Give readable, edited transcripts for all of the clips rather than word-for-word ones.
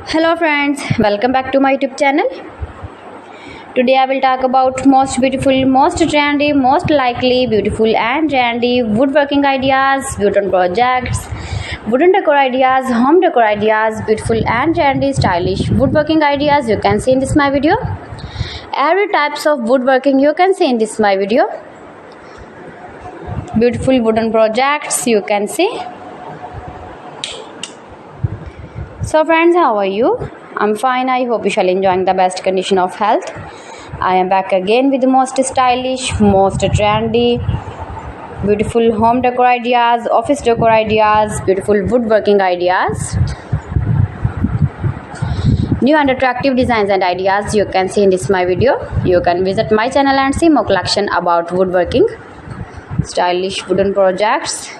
Hello friends, welcome back to my YouTube channel. Today I will talk about most beautiful, most trendy, most likely beautiful and trendy woodworking ideas, wooden projects, wooden decor ideas, home decor ideas, beautiful and trendy stylish woodworking ideas you can see in this my video. Every types of woodworking you can see in this my video. Beautiful wooden projects you can see. So friends, how are you? I'm fine. I hope you shall enjoying the best condition of health. I am back again with the most stylish, most trendy, beautiful home decor ideas, office decor ideas, beautiful woodworking ideas, new and attractive designs and ideas you can see in this my video. You can visit my channel and see more collection about woodworking, stylish wooden projects.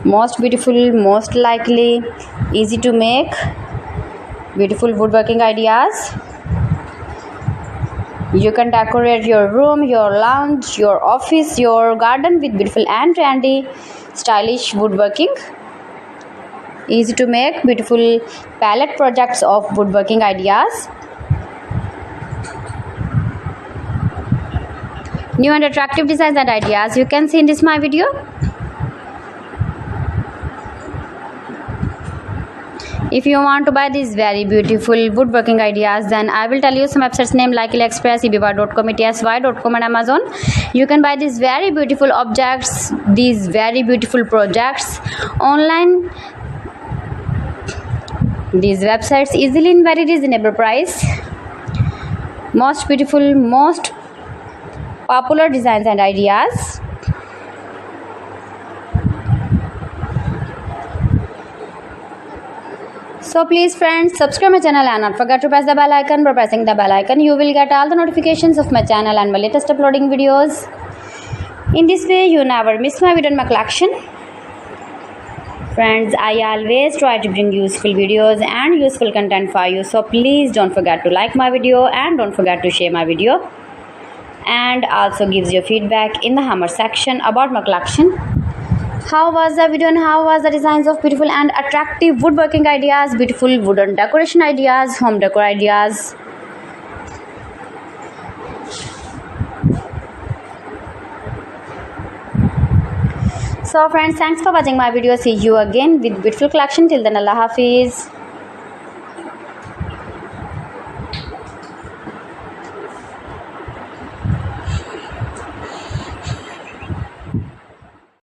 Most beautiful, most likely, easy to make, beautiful woodworking ideas. You can decorate your room, your lounge, your office, your garden with beautiful and trendy, stylish woodworking. Easy to make, beautiful palette projects of woodworking ideas. New and attractive designs and ideas you can see in this my video. If you want to buy these very beautiful woodworking ideas, then I will tell you some websites name like AliExpress, eBay.com, ETSY.com and Amazon. You can buy these very beautiful objects, these very beautiful projects online. These websites easily in very reasonable price. Most beautiful, most popular designs and ideas. So please friends, subscribe my channel and not forget to press the bell icon. By pressing the bell icon, you will get all the notifications of my channel and my latest uploading videos. In this way, you never miss my video in my collection. Friends, I always try to bring useful videos and useful content for you. So please don't forget to like my video and don't forget to share my video. And also gives your feedback in the hammer section about my collection. How was the video and how was the designs of beautiful and attractive woodworking ideas, beautiful wooden decoration ideas, home decor ideas. So friends, thanks for watching my video. See you again with beautiful collection. Till then, Allah Hafiz.